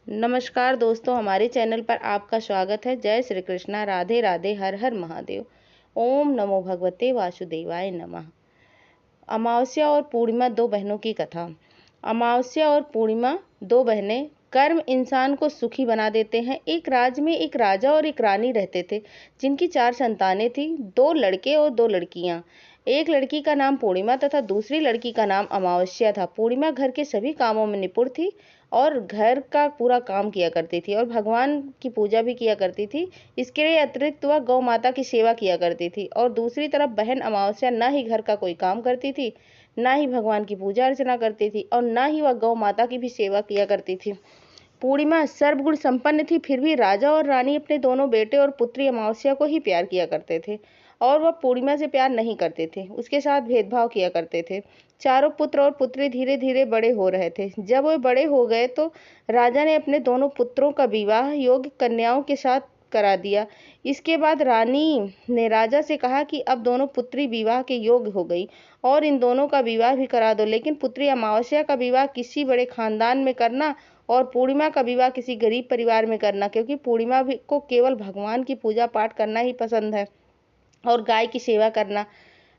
नमस्कार दोस्तों, हमारे चैनल पर आपका स्वागत है। जय श्री कृष्णा, राधे राधे, हर हर महादेव। ओम नमो भगवते वासुदेवाय नमः। अमावस्या और पूर्णिमा, दो बहनों की कथा। अमावस्या और पूर्णिमा, दो बहनें। कर्म इंसान को सुखी बना देते हैं। एक राज्य में एक राजा और एक रानी रहते थे, जिनकी 4 संतानें थीं, 2 लड़के और 2 लड़कियां। एक लड़की का नाम पूर्णिमा तथा दूसरी लड़की का नाम अमावस्या था। पूर्णिमा घर के सभी कामों में निपुण थी और घर का पूरा काम किया करती थी और भगवान की पूजा भी किया करती थी। इसके अतिरिक्त वह गौ माता की सेवा किया करती थी। और दूसरी तरफ बहन अमावस्या न ही घर का कोई काम करती थी, न ही भगवान की पूजा अर्चना करती थी और न ही वह गौ माता की भी सेवा किया करती थी। पूर्णिमा सर्वगुण संपन्न थी, फिर भी राजा और रानी अपने दोनों बेटे और पुत्री अमावस्या को ही प्यार किया करते थे और वह पूर्णिमा से प्यार नहीं करते थे, उसके साथ भेदभाव किया करते थे। चारों पुत्र और पुत्री धीरे धीरे बड़े हो रहे थे। जब वे बड़े हो गए तो राजा ने अपने दोनों पुत्रों का विवाह योग्य कन्याओं के साथ करा दिया। इसके बाद रानी ने राजा से कहा कि अब दोनों पुत्री विवाह के योग्य हो गई और इन दोनों का विवाह भी करा दो, लेकिन पुत्री अमावस्या का विवाह किसी बड़े खानदान में करना और पूर्णिमा का विवाह किसी गरीब परिवार में करना, क्योंकि पूर्णिमा को केवल भगवान की पूजा पाठ करना ही पसंद है और गाय की सेवा करना।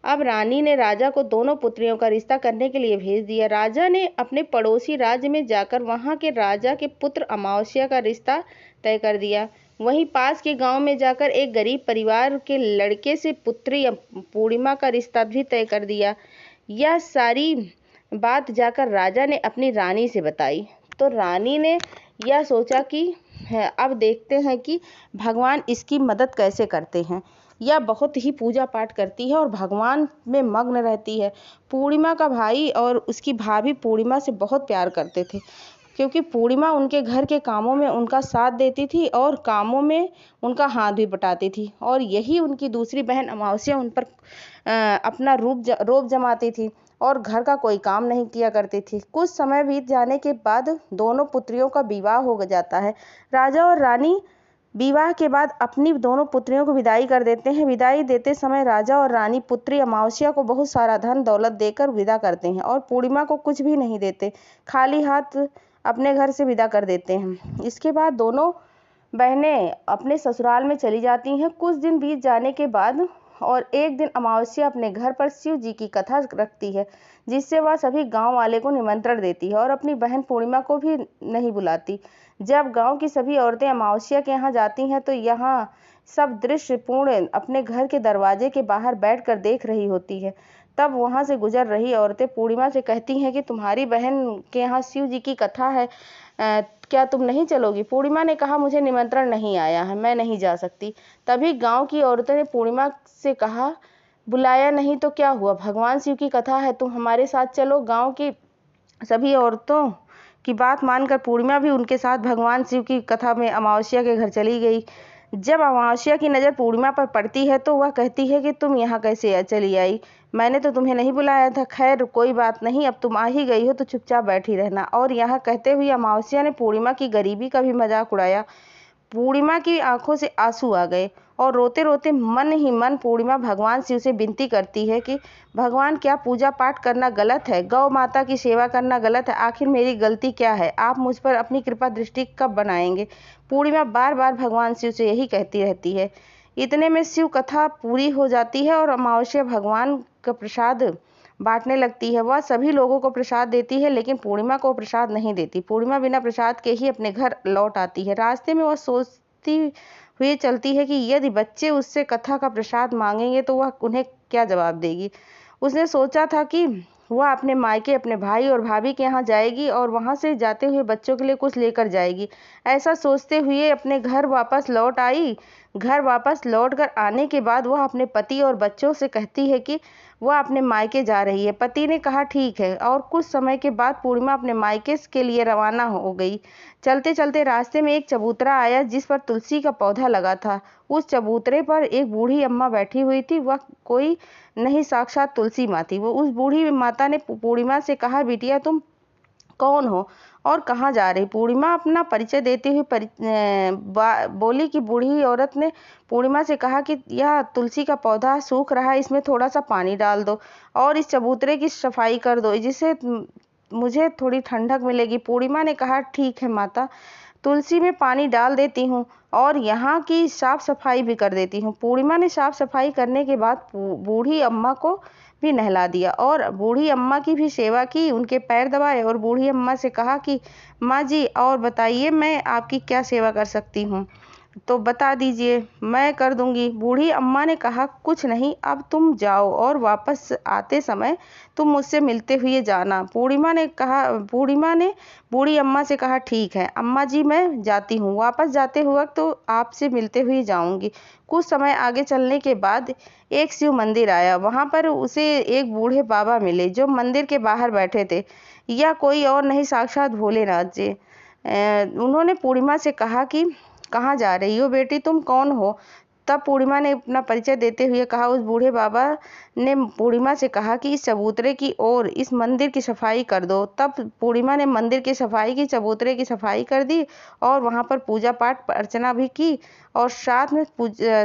अब रानी ने राजा को दोनों पुत्रियों का रिश्ता करने के लिए भेज दिया। राजा ने अपने पड़ोसी राज्य में जाकर वहां के राजा के पुत्र अमावस्या का रिश्ता तय कर दिया। वहीं पास के गांव में जाकर एक गरीब परिवार के लड़के से पुत्री पूर्णिमा का रिश्ता भी तय कर दिया। यह सारी बात जाकर राजा ने अपनी रानी से बताई तो रानी ने यह सोचा कि अब देखते हैं कि भगवान इसकी मदद कैसे करते हैं। यह बहुत ही पूजा पाठ करती है और भगवान में मग्न रहती है। पूर्णिमा का भाई और उसकी भाभी पूर्णिमा से बहुत प्यार करते थे, क्योंकि पूर्णिमा उनके घर के कामों में उनका साथ देती थी और कामों में उनका हाथ भी बटाती थी। और यही उनकी दूसरी बहन अमावस्या उन पर अपना रोब जमाती थी और घर का कोई काम नहीं किया करती थी। कुछ समय बीत जाने के बाद दोनों पुत्रियों का विवाह हो जाता है। राजा और रानी विवाह के बाद अपनी दोनों पुत्रियों को विदाई कर देते हैं। विदाई देते समय राजा और रानी पुत्री अमावस्या को बहुत सारा धन दौलत देकर विदा करते हैं और पूर्णिमा को कुछ भी नहीं देते, खाली हाथ अपने घर से विदा कर देते हैं। इसके बाद दोनों बहनें अपने ससुराल में चली जाती हैं। कुछ दिन बीत जाने के बाद और एक दिन अमावस्या अपने घर पर शिव जी की कथा रखती है, जिससे वह सभी गांव वाले को निमंत्रण देती है और अपनी बहन पूर्णिमा को भी नहीं बुलाती। जब गांव की सभी औरतें अमावस्या के यहाँ जाती हैं तो यहाँ सब दृश्य पूर्ण अपने घर के दरवाजे के बाहर बैठकर देख रही होती है। तब वहां से गुजर रही औरतें पूर्णिमा से कहती हैं कि तुम्हारी बहन के यहाँ शिव जी की कथा है, क्या तुम नहीं चलोगी? पूर्णिमा ने कहा, मुझे निमंत्रण नहीं आया है, मैं नहीं जा सकती। तभी गांव की औरतों ने पूर्णिमा से कहा, बुलाया नहीं तो क्या हुआ, भगवान शिव की कथा है, तुम हमारे साथ चलो। गांव की सभी औरतों की बात मानकर पूर्णिमा भी उनके साथ भगवान शिव की कथा में अमावस्या के घर चली गई। जब अमावस्या की नज़र पूर्णिमा पर पड़ती है तो वह कहती है कि तुम यहाँ कैसे चली आई, मैंने तो तुम्हें नहीं बुलाया था। खैर कोई बात नहीं, अब तुम आ ही गई हो तो चुपचाप बैठी रहना। और यहाँ कहते हुए अमावस्या ने पूर्णिमा की गरीबी का भी मजाक उड़ाया। पूर्णिमा की आंखों से आंसू आ गए और रोते रोते मन ही मन पूर्णिमा भगवान शिव से विनती करती है कि भगवान, क्या पूजा पाठ करना गलत है, गौ माता की सेवा करना गलत है, आखिर मेरी गलती क्या है, आप मुझ पर अपनी कृपा दृष्टि कब बनाएंगे? पूर्णिमा बार बार भगवान शिव से यही कहती रहती है। इतने में शिव कथा पूरी हो जाती है और अमावस्या भगवान का प्रसाद बांटने लगती है। वह सभी लोगों को प्रसाद देती है, लेकिन पूर्णिमा को प्रसाद नहीं देती। पूर्णिमा बिना प्रसाद के ही अपने घर लौट आती है। रास्ते में वह सोचती हुई चलती है कि यदि बच्चे उससे कथा का प्रसाद मांगेंगे तो वह उन्हें क्या जवाब देगी। उसने सोचा था कि वह अपने मायके अपने भाई और भाभी के यहाँ जाएगी और वहाँ से जाते हुए बच्चों के लिए कुछ लेकर जाएगी। ऐसा सोचते हुए अपने घर वापस लौट आई। घर वापस लौटकर आने के बाद वह अपने पति और बच्चों से कहती है कि वह अपने मायके जा रही है। पति ने कहा ठीक है और कुछ समय के बाद पूर्णिमा अपने मायके के लिए रवाना हो गई। चलते चलते रास्ते में एक चबूतरा आया जिस पर तुलसी का पौधा लगा था। उस चबूतरे पर एक बूढ़ी अम्मा बैठी हुई थी। वह कोई नहीं, साक्षात तुलसी माँ थी। वो उस बूढ़ी माता ने पूर्णिमा से कहा, बिटिया तुम कौन हो और कहाँ जा रही? पूर्णिमा अपना परिचय देती हुई बोली कि बूढ़ी औरत ने पूर्णिमा से कहा कि यह तुलसी का पौधा सूख रहा है, इसमें थोड़ा सा पानी डाल दो और इस चबूतरे की सफाई कर दो, जिससे मुझे थोड़ी ठंडक मिलेगी। पूर्णिमा ने कहा ठीक है माता, तुलसी में पानी डाल देती हूँ और यहाँ की साफ सफाई भी कर देती हूँ। पूर्णिमा ने साफ सफाई करने के बाद बूढ़ी अम्मा को भी नहला दिया और बूढ़ी अम्मा की भी सेवा की, उनके पैर दबाए और बूढ़ी अम्मा से कहा कि माँ जी और बताइए मैं आपकी क्या सेवा कर सकती हूँ, तो बता दीजिए मैं कर दूंगी। बूढ़ी अम्मा ने कहा कुछ नहीं, अब तुम जाओ और वापस आते समय तुम मुझसे मिलते हुए जाना। पूर्णिमा ने बूढ़ी अम्मा से कहा ठीक है अम्मा जी, मैं जाती हूँ। वापस जाते वक्त तो आपसे मिलते हुए जाऊंगी। कुछ समय आगे चलने के बाद एक शिव मंदिर आया। वहां पर उसे एक बूढ़े बाबा मिले जो मंदिर के बाहर बैठे थे। यह कोई और नहीं, साक्षात भोलेनाथ जी। उन्होंने पूर्णिमा से कहा कि कहाँ जा रही हो बेटी, तुम कौन हो? तब पूर्णिमा ने अपना परिचय देते हुए कहा। उस बूढ़े बाबा ने पूर्णिमा से कहा कि इस चबूतरे की और इस मंदिर की सफाई कर दो। तब पूर्णिमा ने मंदिर की सफाई की, चबूतरे की सफाई कर दी और वहां पर पूजा पाठ अर्चना भी की और साथ में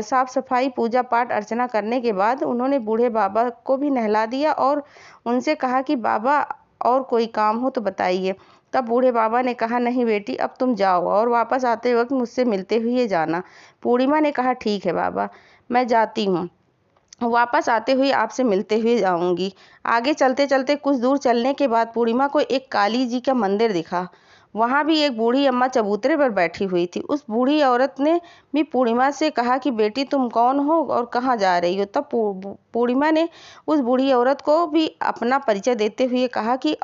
साफ सफाई पूजा पाठ अर्चना करने के बाद उन्होंने बूढ़े बाबा को भी नहला दिया और उनसे कहा कि बाबा और कोई काम हो तो बताइए। तब बूढ़े बाबा ने कहा नहीं बेटी, अब तुम जाओ और वापस आते वक्त मुझसे मिलते हुए जाना। पूर्णिमा ने कहा ठीक है बाबा, मैं जाती हूँ, वापस आते हुए आपसे मिलते हुए जाऊंगी। आगे चलते चलते कुछ दूर चलने के बाद पूर्णिमा को एक काली जी का मंदिर दिखा। वहां भी एक बूढ़ी अम्मा चबूतरे पर बैठी हुई थी। उस बूढ़ी औरत ने भी पूर्णिमा से कहा कि बेटी तुम कौन हो और कहाँ जा रही हो। तब पूर्णिमा ने उस बूढ़ी औरत को भी अपना परिचय देते हुए कहा कि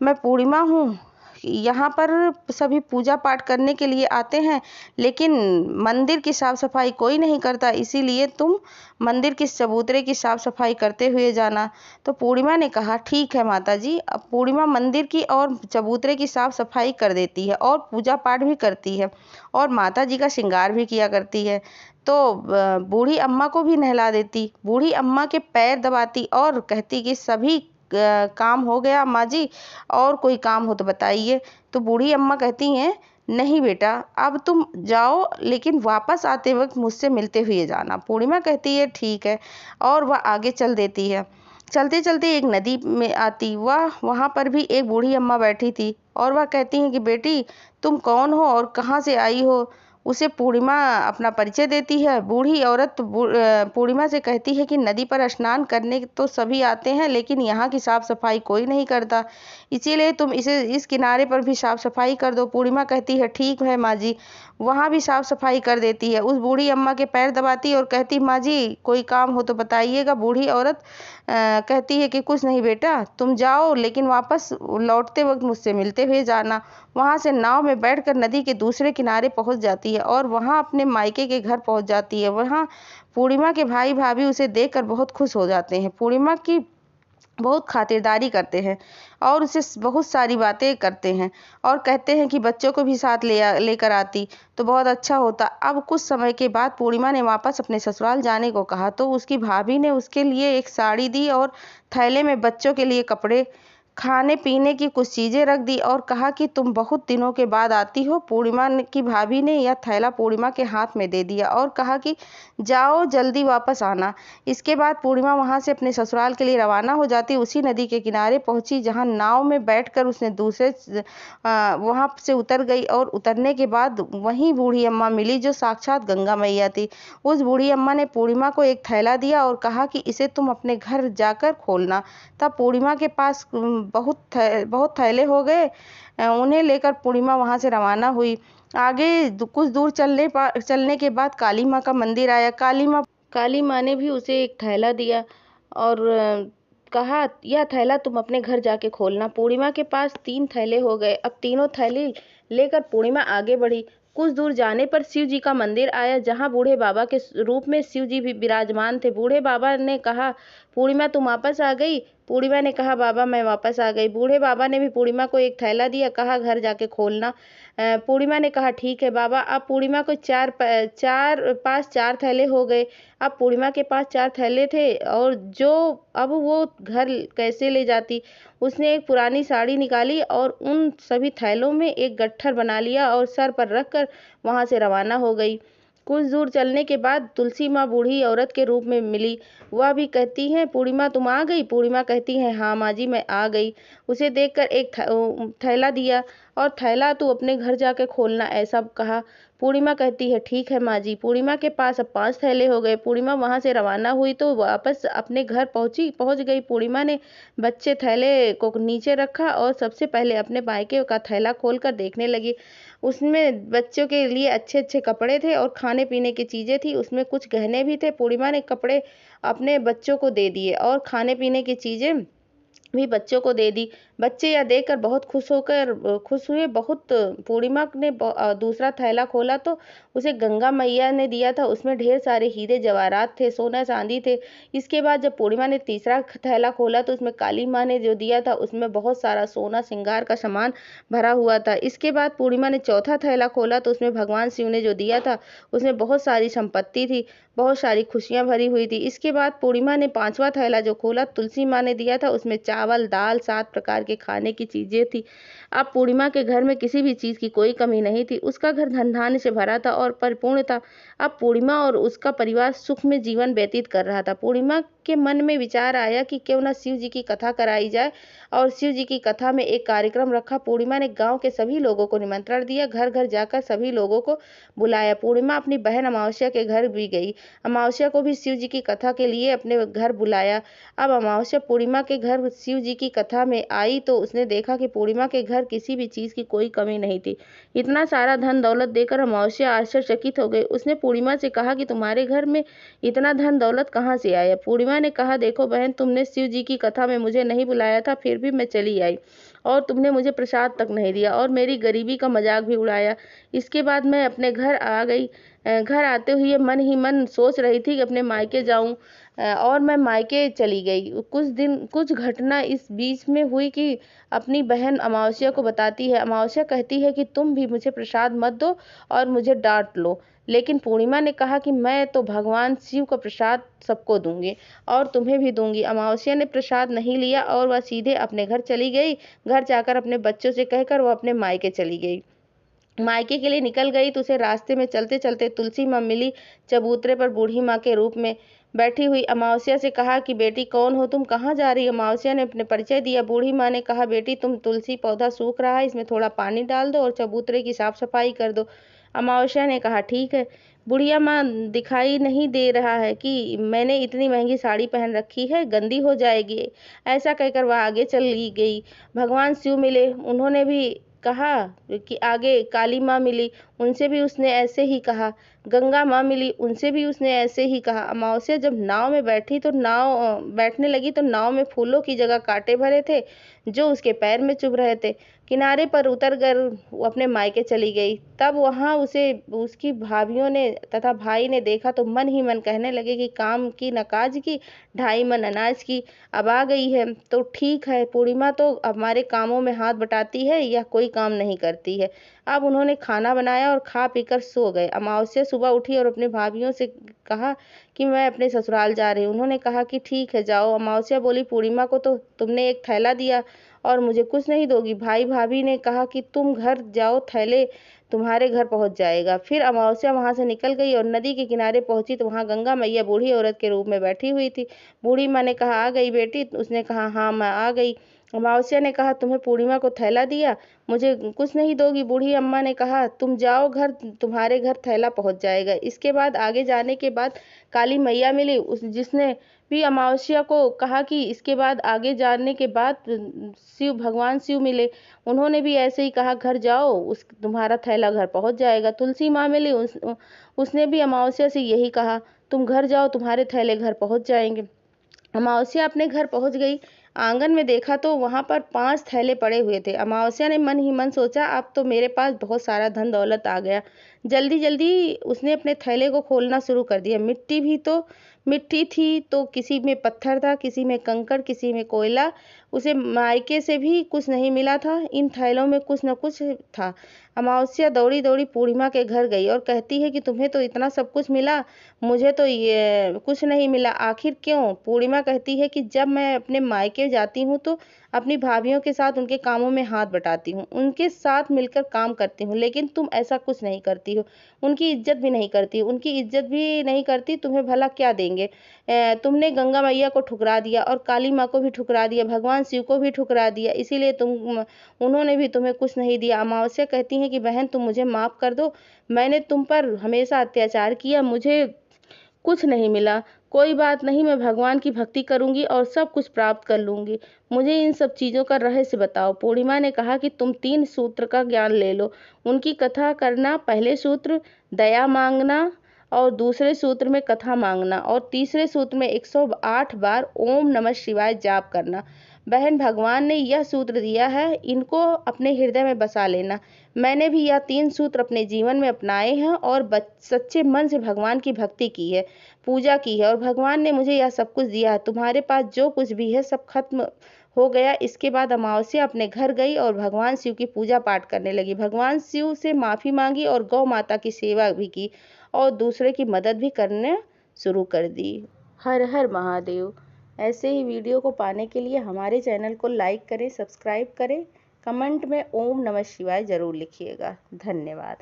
मैं पूर्णिमा हूँ, यहाँ पर सभी पूजा पाठ करने के लिए आते हैं लेकिन मंदिर की साफ सफाई कोई नहीं करता, इसीलिए तुम मंदिर की चबूतरे की साफ सफाई करते हुए जाना। तो पूर्णिमा ने कहा ठीक है माता जी। अब पूर्णिमा मंदिर की और चबूतरे की साफ सफाई कर देती है और पूजा पाठ भी करती है और माता जी का श्रृंगार भी किया करती है। तो बूढ़ी अम्मा को भी नहला देती, बूढ़ी अम्मा के पैर दबाती और कहती कि सभी काम हो गया अम्मा जी, और कोई काम हो तो बताइए। तो बूढ़ी अम्मा कहती हैं नहीं बेटा, अब तुम जाओ लेकिन वापस आते वक्त मुझसे मिलते हुए जाना। पूर्णिमा कहती है ठीक है और वह आगे चल देती है। चलते चलते एक नदी में आती, वहां पर भी एक बूढ़ी अम्मा बैठी थी और वह कहती हैं कि बेटी तुम कौन हो और कहाँ से आई हो। उसे पूर्णिमा अपना परिचय देती है। बूढ़ी औरत पूर्णिमा से कहती है कि नदी पर स्नान करने तो सभी आते हैं लेकिन यहाँ की साफ सफाई कोई नहीं करता, इसीलिए तुम इस किनारे पर भी साफ सफाई कर दो। पूर्णिमा कहती है ठीक है माँ जी, वहाँ भी साफ सफाई कर देती है। उस बूढ़ी अम्मा के पैर दबाती और कहती माँ जी कोई काम हो तो बताइएगा। बूढ़ी औरत कहती है कि कुछ नहीं बेटा, तुम जाओ लेकिन वापस लौटते वक्त मुझसे मिलते हुए जाना। वहां से नाव में बैठकर नदी के दूसरे किनारे पहुंच जाती है और वहां अपने मायके के घर पहुंच जाती है। वहां पूर्णिमा के भाई भाभी उसे देखकर बहुत खुश हो जाते हैं, पूर्णिमा की बहुत खातिरदारी करते हैं और उसे बहुत सारी बातें करते हैं और कहते हैं कि बच्चों को भी साथ लेकर आती तो बहुत अच्छा होता। अब कुछ समय के बाद पूर्णिमा ने वापस अपने ससुराल जाने को कहा तो उसकी भाभी ने उसके लिए एक साड़ी दी और थैले में बच्चों के लिए कपड़े, खाने पीने की कुछ चीजें रख दी और कहा कि तुम बहुत दिनों के बाद आती हो। पूर्णिमा की भाभी ने यह थैला पूर्णिमा के हाथ में दे दिया और कहा कि जाओ जल्दी वापस आना। इसके बाद पूर्णिमा वहां से अपने ससुराल के लिए रवाना हो जाती। उसी नदी के किनारे पहुंची जहां नाव में बैठकर उसने वहां से उतर गई और उतरने के बाद वहीं बूढ़ी अम्मा मिली जो साक्षात गंगा मैया थी। उस बूढ़ी अम्मा ने पूर्णिमा को एक थैला दिया और कहा कि इसे तुम अपने घर जाकर खोलना। तब पूर्णिमा के पास बहुत थैले हो गए। उन्हें लेकर पूर्णिमा वहां से रवाना हुई। आगे कुछ दूर चलने के बाद काली माँ का मंदिर आया। काली माँ ने भी उसे एक थैला दिया और कहा यह थैला तुम अपने घर जाके खोलना। पूर्णिमा के पास 3 थैले हो गए। अब तीनों थैले लेकर पूर्णिमा आगे बढ़ी। कुछ दूर जाने पर शिव जी का मंदिर आया जहां बूढ़े बाबा के रूप में शिव जी भी विराजमान थे। बूढ़े बाबा ने कहा पूर्णिमा तुम वापस आ गई। पूर्णिमा ने कहा बाबा मैं वापस आ गई। बूढ़े बाबा ने भी पूर्णिमा को एक थैला दिया, कहा घर जाके खोलना। पूर्णिमा ने कहा ठीक है बाबा। अब पूर्णिमा को पास 4 थैले हो गए। अब पूर्णिमा के पास 4 थैले थे और अब वो घर कैसे ले जाती। उसने एक पुरानी साड़ी निकाली और उन सभी थैलों में एक गट्ठर बना लिया और सर पर रखकर वहां से रवाना हो गई। कुछ दूर चलने के बाद तुलसी माँ बूढ़ी औरत के रूप में मिली। वह भी कहती हैं, पूर्णिमा तुम आ गई? पूर्णिमा कहती है, हाँ माँ जी मैं आ गई। उसे देखकर एक थैला दिया और थैला तू अपने घर जाके खोलना, ऐसा कहा। पूर्णिमा कहती है, ठीक है माँ जी। पूर्णिमा के पास अब 5 थैले हो गए। पूर्णिमा वहां से रवाना हुई तो वापस अपने घर पहुंच गई। पूर्णिमा ने बच्चे थैले को नीचे रखा और सबसे पहले अपने मायके का थैला खोलकर देखने लगी। उसमें बच्चों के लिए अच्छे अच्छे कपड़े थे और खाने पीने की चीजें थी। उसमें कुछ गहने भी थे। पूर्णिमा ने कपड़े अपने बच्चों को दे दिए और खाने पीने की चीजें भी बच्चों को दे दी। बच्चे यह देखकर बहुत खुश हुए। बहुत पूर्णिमा ने दूसरा थैला खोला तो उसे गंगा मैया ने दिया था। उसमें ढेर सारे हीरे जवाहरात थे, सोना चांदी थे। इसके बाद जब पूर्णिमा ने तीसरा थैला खोला तो उसमें काली माँ ने जो दिया था उसमें बहुत सारा सोना श्रृंगार का सामान भरा हुआ था। इसके बाद पूर्णिमा ने चौथा थैला खोला तो उसमें भगवान शिव ने जो दिया था उसमें बहुत सारी संपत्ति थी, बहुत सारी खुशियां भरी हुई थी। इसके बाद पूर्णिमा ने पांचवा थैला जो खोला तुलसी माँ ने दिया था, उसमें चावल दाल 7 प्रकार के खाने की चीजें थी। अब पूर्णिमा के घर में किसी भी चीज की कोई कमी नहीं थी। उसका घर धन धान्य से भरा था और परिपूर्ण था। अब पूर्णिमा और उसका परिवार सुख में जीवन व्यतीत कर रहा था। पूर्णिमा के मन में विचार आया कि क्यों न शिव जी की कथा कराई जाए और शिव जी की कथा में एक कार्यक्रम रखा। पूर्णिमा ने गांव के सभी लोगों को निमंत्रण दिया, घर घर जाकर सभी लोगों को बुलाया। पूर्णिमा अपनी बहन अमावस्या के घर भी गई। अमावस्या को भी शिव जी की कथा के लिए अपने घर बुलाया। अब अमावस्या पूर्णिमा के घर शिव जी की कथा में आई तो उसने देखा कि पूर्णिमा के घर किसी भी चीज की कोई कमी नहीं थी। इतना सारा धन दौलत देकर अमावस्या आश्चर्यचकित हो गई। उसने पूर्णिमा से कहा कि तुम्हारे घर में इतना धन दौलत कहाँ से आया? पूर्णिमा ने कहा, देखो बहन, तुमने शिव जी की कथा में मुझे नहीं बुलाया था, फिर भी मैं चली आई और तुमने मुझे प्रसाद तक नहीं दिया और मेरी गरीबी का मजाक भी उड़ाया। इसके बाद मैं अपने घर आ गई। घर आते हुए मन ही मन सोच रही थी कि अपने मायके जाऊं और मैं मायके चली गई। कुछ घटना इस बीच में हुई कि अपनी बहन अमावस्या को बताती है। अमावस्या कहती है कि तुम भी मुझे प्रसाद मत दो और मुझे डांट लो, लेकिन पूर्णिमा ने कहा कि मैं तो भगवान शिव का प्रसाद सबको दूंगी और तुम्हें भी दूंगी। अमावस्या ने प्रसाद नहीं लिया और वह सीधे अपने घर चली गई। घर जाकर अपने बच्चों से कहकर वह अपने मायके चली गई। मायके के लिए निकल गई तो उसे रास्ते में चलते चलते तुलसी माँ मिली, चबूतरे पर बूढ़ी माँ के रूप में बैठी हुई। अमावस्या से कहा कि बेटी कौन हो तुम, कहाँ जा रही? अमावस्या ने अपने परिचय दिया। बूढ़ी माँ ने कहा, बेटी तुम तुलसी पौधा सूख रहा है, इसमें थोड़ा पानी डाल दो और चबूतरे की साफ सफाई कर दो। अमावस्या ने कहा, ठीक है। बुढ़िया माँ, दिखाई नहीं दे रहा है कि मैंने इतनी महंगी साड़ी पहन रखी है, गंदी हो जाएगी। ऐसा कहकर वह आगे चली गई। भगवान शिव मिले, उन्होंने भी कहा कि आगे काली माँ मिली, उनसे भी उसने ऐसे ही कहा। गंगा माँ मिली, उनसे भी उसने ऐसे ही कहा। अमावस्या जब नाव में बैठी तो बैठने लगी तो नाव में फूलों की जगह कांटे भरे थे जो उसके पैर में चुभ रहे थे। किनारे पर उतर कर वो अपने मायके चली गई। तब वहां उसे उसकी भाभीियों ने तथा भाई ने देखा तो मन ही मन कहने लगे कि काम की न काज की, 2.5 मन अनाज की। अब आ गई है तो ठीक है, पूर्णिमा तो हमारे कामों में हाथ बटाती है, यह कोई काम नहीं करती है। अब उन्होंने खाना बनाया और खा पीकर सो गए। अमावस्या सुबह उठी और अपने भाभीियों से कहा कि मैं अपने ससुराल जा रही हूँ। उन्होंने कहा कि ठीक है जाओ। अमावस्या बोली, पूर्णिमा को तो तुमने एक थैला दिया और मुझे कुछ नहीं दोगी? भाई भाभी ने कहा कि तुम घर जाओ, थैले तुम्हारे घर पहुंच जाएगा। फिर अमावस्या वहां से निकल गई और नदी के किनारे पहुंची तो वहां गंगा मैया बूढ़ी औरत के रूप में बैठी हुई थी। बूढ़ी माँ ने कहा, आ गई बेटी? उसने कहा, हाँ मैं आ गई। अमावस्या ने कहा, तुम्हें पूर्णिमा को थैला दिया, मुझे कुछ नहीं दोगी? बूढ़ी अम्मा ने कहा, तुम जाओ घर, तुम्हारे घर थैला पहुंच जाएगा। इसके बाद आगे जाने के बाद काली मैया मिली, उस जिसने भी अमावस्या को कहा कि इसके बाद आगे जाने के बाद भगवान शिव मिले, उन्होंने भी ऐसे ही कहा, घर जाओ, उस तुम्हारा थैला घर पहुंच जाएगा। तुलसी माँ मिली, उसने भी अमावस्या से यही कहा, तुम घर जाओ, तुम्हारे थैले घर पहुंच जाएंगे। अमावस्या अपने घर पहुंच गई। आंगन में देखा तो वहां पर 5 थैले पड़े हुए थे। अमावस्या ने मन ही मन सोचा, अब तो मेरे पास बहुत सारा धन दौलत आ गया। जल्दी जल्दी उसने अपने थैले को खोलना शुरू कर दिया। मिट्टी थी तो किसी में पत्थर था, किसी में कंकड़, किसी में कोयला। उसे मायके से भी कुछ नहीं मिला था, इन थैलों में कुछ न कुछ था। अमावस्या दौड़ी दौड़ी पूर्णिमा के घर गई और कहती है कि तुम्हें तो इतना सब कुछ मिला, मुझे तो ये कुछ नहीं मिला, आखिर क्यों? पूर्णिमा कहती है कि जब मैं अपने मायके जाती हूँ तो अपनी भाभियों के साथ उनके कामों में हाथ बटाती हूँ, उनके साथ मिलकर काम करती हूँ, लेकिन तुम ऐसा कुछ नहीं करती हो, उनकी इज्जत भी नहीं करती, उनकी इज्जत भी नहीं करती, तुम्हें भला क्या देंगे? तुमने गंगा मैया को ठुकरा दिया और काली माँ को भी ठुकरा दिया, भगवान शिव को भी ठुकरा दिया, इसीलिए उन्होंने भी तुम्हें कुछ नहीं दिया। अमावस्या कहती है कि बहन तुम मुझे माफ कर दो, मैंने तुम पर हमेशा अत्याचार किया, मुझे कुछ नहीं मिला। कोई बात नहीं, मैं भगवान की भक्ति करूंगी और सब कुछ प्राप्त कर लूंगी। मुझे इन सब चीज़ों का रहस्य बताओ। पूर्णिमा ने कहा कि तुम 3 सूत्र का ज्ञान ले लो, उनकी कथा करना। पहले सूत्र दया मांगना और दूसरे सूत्र में कथा मांगना और तीसरे सूत्र में 108 बार ओम नमः शिवाय जाप करना। बहन, भगवान ने यह सूत्र दिया है, इनको अपने हृदय में बसा लेना। मैंने भी यह 3 सूत्र अपने जीवन में अपनाए हैं और सच्चे मन से भगवान की भक्ति की है, पूजा की है और भगवान ने मुझे यह सब कुछ दिया है। तुम्हारे पास जो कुछ भी है सब खत्म हो गया। इसके बाद अमावस्या अपने घर गई और भगवान शिव की पूजा पाठ करने लगी। भगवान शिव से माफ़ी मांगी और गौ माता की सेवा भी की और दूसरे की मदद भी करने शुरू कर दी। हर हर महादेव। ऐसे ही वीडियो को पाने के लिए हमारे चैनल को लाइक करें, सब्सक्राइब करें, कमेंट में ओम नमः शिवाय ज़रूर लिखिएगा। धन्यवाद।